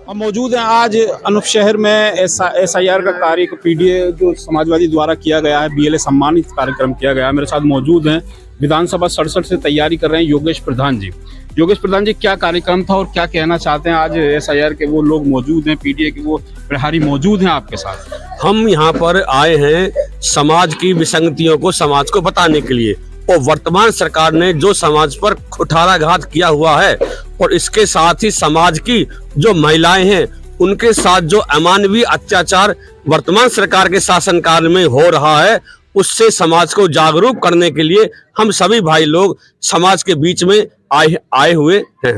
हम मौजूद हैं आज अनूप शहर में SIR का कार्य पीडीए जो समाजवादी द्वारा किया गया है, BLA सम्मानित कार्यक्रम किया गया है। मेरे साथ मौजूद हैं विधानसभा 67 से तैयारी कर रहे हैं योगेश प्रधान जी। योगेश प्रधान जी, क्या कार्यक्रम था और क्या कहना चाहते हैं? आज SIR के वो लोग मौजूद हैं, पीडीए के वो प्रभारी मौजूद हैं आपके साथ। हम यहाँ पर आए हैं समाज की विसंगतियों को समाज को बताने के लिए, और वर्तमान सरकार ने जो समाज पर कुठाराघात किया हुआ है और इसके साथ ही समाज की जो महिलाएं हैं उनके साथ जो अमानवीय अत्याचार वर्तमान सरकार के शासनकाल में हो रहा है, उससे समाज को जागरूक करने के लिए हम सभी भाई लोग समाज के बीच में आए हुए हैं।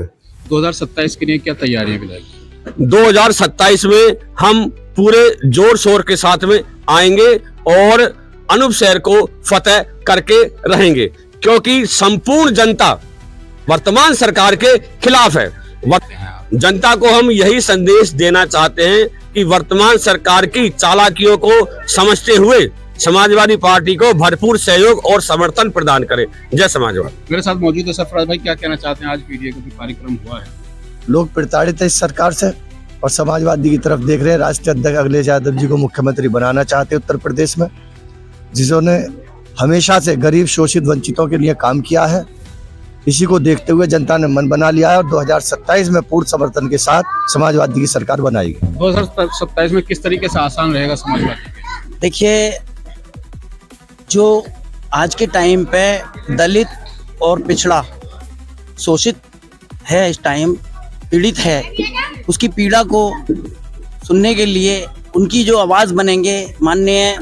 2027 के लिए क्या तैयारियां बिल्कुल? 2027 में हम पूरे जोर शोर के साथ में आएंगे और अनूप शहर को फतेह करके रहेंगे, क्योंकि संपूर्ण जनता वर्तमान सरकार के खिलाफ है। जनता को हम यही संदेश देना चाहते हैं कि वर्तमान सरकार की चालाकियों को समझते हुए समाजवादी पार्टी को भरपूर सहयोग और समर्थन प्रदान करें। जय समाजवादी। मेरे साथ मौजूद है सरफराज भाई, क्या कहना चाहते हैं? आज पीडीए का कार्यक्रम हुआ है, लोग प्रताड़ित है इस सरकार से और समाजवादी की तरफ देख रहे हैं। राष्ट्रीय अध्यक्ष अखिलेश यादव जी को मुख्यमंत्री बनाना चाहते उत्तर प्रदेश में, जिन्होंने हमेशा से गरीब शोषित वंचितों के लिए काम किया है। इसी को देखते हुए जनता ने मन बना लिया है और 2027 में पूर्ण समर्थन के साथ समाजवादी की सरकार बनाएगी। 2027 में किस तरीके से आसान रहेगा समाजवादी? देखिए, जो आज के टाइम पे दलित और पिछड़ा शोषित है, इस टाइम पीड़ित है, उसकी पीड़ा को सुनने के लिए उनकी जो आवाज़ बनेंगे माननीय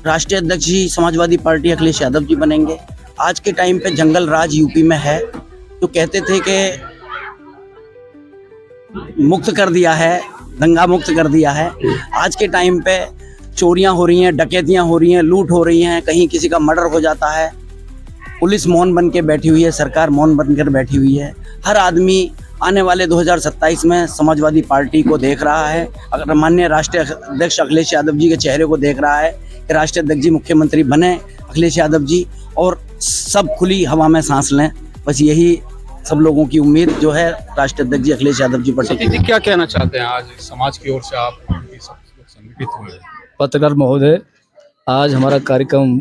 राष्ट्रीय अध्यक्ष जी समाजवादी पार्टी अखिलेश यादव जी बनेंगे। आज के टाइम पे जंगल राज यूपी में है, जो कहते थे कि मुक्त कर दिया है, दंगा मुक्त कर दिया है। आज के टाइम पे चोरियां हो रही हैं, डकैतियां हो रही हैं, लूट हो रही हैं, कहीं किसी का मर्डर हो जाता है। पुलिस मौन बन के बैठी हुई है, सरकार मौन बनकर बैठी हुई है। हर आदमी आने वाले 2027 में समाजवादी पार्टी को देख रहा है, अगर माननीय राष्ट्रीय अध्यक्ष अखिलेश यादव जी के चेहरे को देख रहा है कि राष्ट्रीय अध्यक्ष जी मुख्यमंत्री बने अखिलेश यादव जी, और सब खुली हवा में सांस लें। बस यही सब लोगों की उम्मीद जो है राष्ट्रीय अध्यक्ष जी अखिलेश यादव जी पर। क्या कहना चाहते हैं? आज समाज की ओर से आप संगठित हुए। पत्रकार महोदय, आज हमारा कार्यक्रम,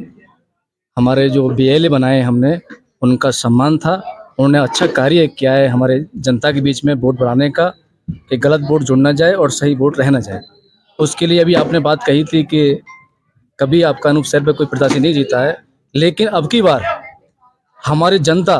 हमारे जो BLA बनाए हमने उनका सम्मान था। उन्होंने अच्छा कार्य किया है हमारे जनता के बीच में वोट बढ़ाने का, कि गलत वोट जुड़ना जाए और सही वोट रहना जाए। उसके लिए अभी आपने बात कही थी कि कभी आपका अनूप शहर पे कोई प्रत्याशी नहीं जीता है, लेकिन अब की बार हमारी जनता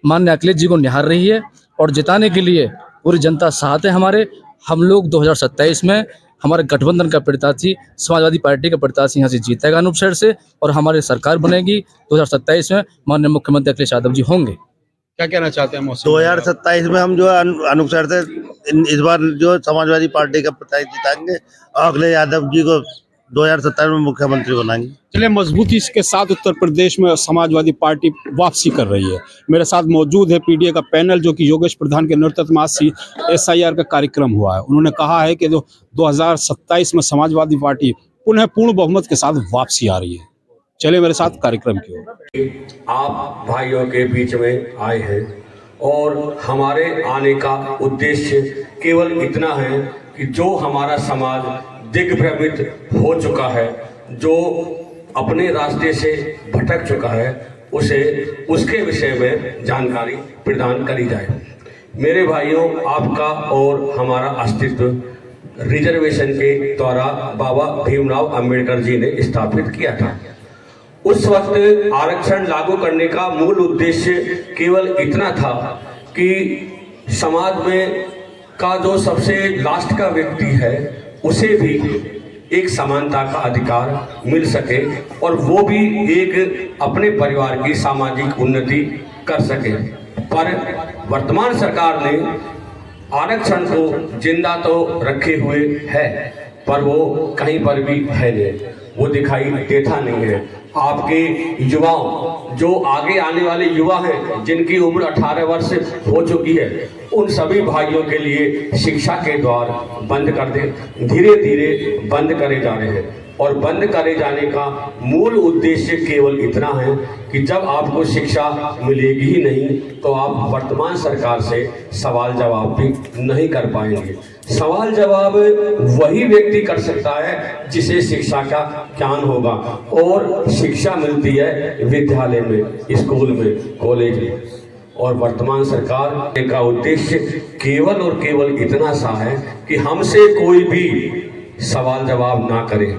माननीय अखिलेश जी को निहार रही है और जिताने के लिए पूरी जनता साथ है हमारे। हम लोग 2027 में हमारे गठबंधन का प्रत्याशी समाजवादी पार्टी का प्रत्याशी यहाँ से जीतेगा अनूप शहर से, और हमारी सरकार बनेगी। 2027 में माननीय मुख्यमंत्री अखिलेश यादव जी होंगे। क्या कहना चाहते हैं? 2027 में हम जो अनूप शहर से इस बार जो समाजवादी पार्टी का प्रत्याशी जिताएंगे और अखिलेश यादव जी को 2027 में मुख्यमंत्री बनाएंगे। चलिए, मजबूती के साथ उत्तर प्रदेश में समाजवादी पार्टी वापसी कर रही है। मेरे साथ मौजूद है पीडीए का पैनल, जो कि योगेश प्रधान के नेतृत्व में SIR का कार्यक्रम हुआ है। उन्होंने कहा है कि 2027 में समाजवादी पार्टी पुनः पूर्ण बहुमत के साथ वापसी आ रही है। चलिए मेरे साथ कार्यक्रम की ओर। आप भाइयों के बीच में आए हैं और हमारे आने का उद्देश्य केवल इतना है कि जो हमारा समाज दिग्भ्रमित हो चुका है, जो अपने रास्ते से भटक चुका है, उसे उसके विषय में जानकारी प्रदान करी जाए। मेरे भाइयों, आपका और हमारा अस्तित्व रिजर्वेशन के द्वारा बाबा भीमराव अंबेडकर जी ने स्थापित किया था। उस वक्त आरक्षण लागू करने का मूल उद्देश्य केवल इतना था कि समाज में का जो सबसे लास्ट का व्यक्ति है उसे भी एक समानता का अधिकार मिल सके और वो भी एक अपने परिवार की सामाजिक उन्नति कर सके। पर वर्तमान सरकार ने आरक्षण को जिंदा तो रखे हुए है, पर वो कहीं पर भी है नहीं, वो दिखाई देता नहीं है। आपके युवाओं, जो आगे आने वाले युवा हैं जिनकी उम्र 18 वर्ष हो चुकी है, उन सभी भाइयों के लिए शिक्षा के द्वार बंद कर दें, धीरे धीरे बंद करे जा रहे हैं। और बंद करे जाने का मूल उद्देश्य केवल इतना है कि जब आपको शिक्षा मिलेगी ही नहीं तो आप वर्तमान सरकार से सवाल जवाब भी नहीं कर पाएंगे। सवाल जवाब वही व्यक्ति कर सकता है जिसे शिक्षा का ज्ञान होगा, और शिक्षा मिलती है विद्यालय में, स्कूल में, कॉलेज में। और वर्तमान सरकार का उद्देश्य केवल और केवल इतना सा है कि हमसे कोई भी सवाल जवाब ना करे।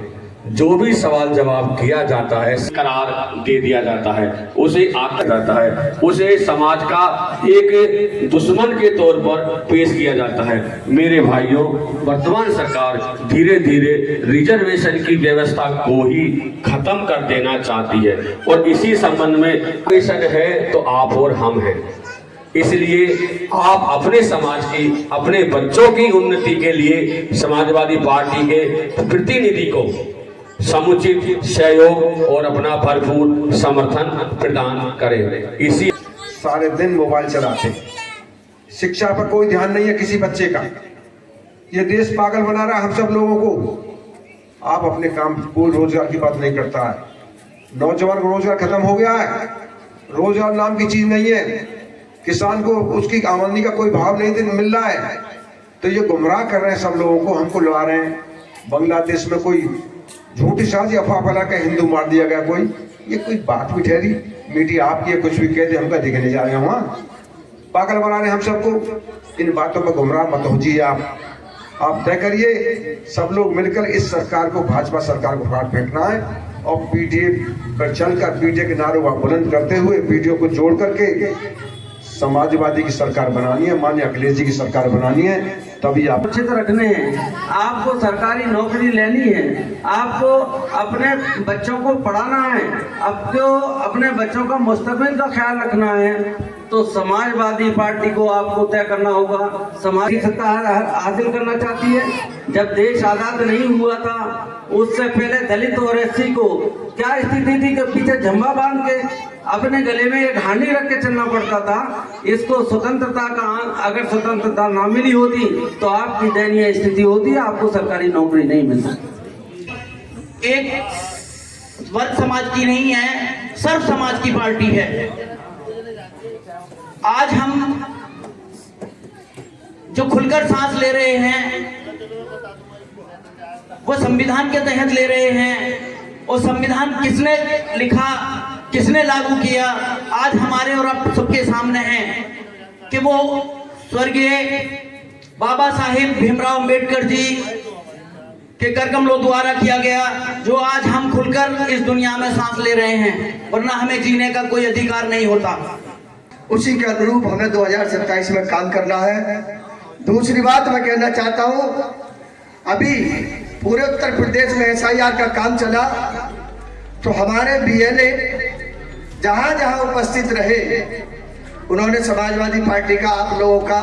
जो भी सवाल जवाब किया जाता है करार दे दिया जाता है, उसे आंका जाता है, उसे समाज का एक दुश्मन के तौर पर पेश किया जाता है। मेरे भाइयों, वर्तमान सरकार धीरे धीरे रिजर्वेशन की व्यवस्था को ही खत्म कर देना चाहती है, और इसी संबंध में रिजर्वेशन है तो आप और हम हैं। इसलिए आप अपने समाज की, अपने बच्चों की उन्नति के लिए समाजवादी पार्टी के प्रतिनिधि को समुचित सहयोग और अपना भरपूर समर्थन प्रदान करें। इसी सारे दिन मोबाइल चलाते, शिक्षा पर कोई ध्यान नहीं है किसी बच्चे का। ये देश पागल बना रहा है हम सब लोगों को। आप अपने काम, कोई रोजगार की बात नहीं करता है। नौजवान को रोजगार खत्म हो गया है, रोजगार नाम की चीज नहीं है। किसान को उसकी आमदनी का कोई भाव नहीं मिल रहा है, तो ये गुमराह कर रहे हैं सब लोगों को, हमको लगा रहे हैं। बांग्लादेश में कोई झूठी साजी अफवाह फैला के हिंदू मार दिया गया कोई, ये कोई बात भी ठहरी? मीडिया आपकी कुछ भी कह दे, हमका दिखने जा रहे हैं वहाँ। पागल बना रहे हैं हम सबको। इन बातों पर गुमराह मत होजिए आप तय करिए। सब लोग मिलकर इस सरकार को, भाजपा सरकार को फाड़ फेंकना है, और पीटीए पर चलकर पीटीए के नारों को बुलंद करते हुए पीटीए को जोड़ करके समाजवादी की सरकार बनानी है, माननीय अखिलेश जी की सरकार बनानी है। तभी आप सुरक्षित रखने हैं, आपको सरकारी नौकरी लेनी है, आपको अपने बच्चों को पढ़ाना है, आपको अपने बच्चों का मुस्तकबिल का ख्याल रखना है, तो समाजवादी पार्टी को आपको तय करना होगा। समाज की सत्ता हासिल करना चाहती है। जब देश आजाद नहीं हुआ था उससे पहले दलित और एससी को क्या स्थिति थी कि पीछे झंडा बांध के अपने गले में एक हांडी रख के चलना पड़ता था। इसको स्वतंत्रता का, अगर स्वतंत्रता ना मिली होती तो आपकी दयनीय स्थिति होती, आपको सरकारी नौकरी नहीं मिलती। एक वर्ग समाज की नहीं है, सर्व समाज की पार्टी है। आज हम जो खुलकर सांस ले रहे हैं वो संविधान के तहत ले रहे हैं। और संविधान किसने लिखा, किसने लागू किया, आज हमारे और आप सबके सामने है कि वो स्वर्गीय बाबा साहेब भीमराव अंबेडकर जी के करकमलों द्वारा किया गया, जो आज हम खुलकर इस दुनिया में सांस ले रहे हैं, वरना हमें जीने का कोई अधिकार नहीं होता। उसी के अनुरूप हमें 2027 में काम करना है। दूसरी बात मैं कहना चाहता हूँ, अभी पूरे उत्तर प्रदेश में SIR का काम चला, तो हमारे BLA जहाँ जहाँ उपस्थित रहे उन्होंने समाजवादी पार्टी का, आप लोगों का,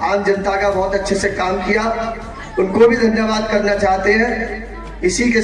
आम जनता का बहुत अच्छे से काम किया। उनको भी धन्यवाद करना चाहते हैं। इसी के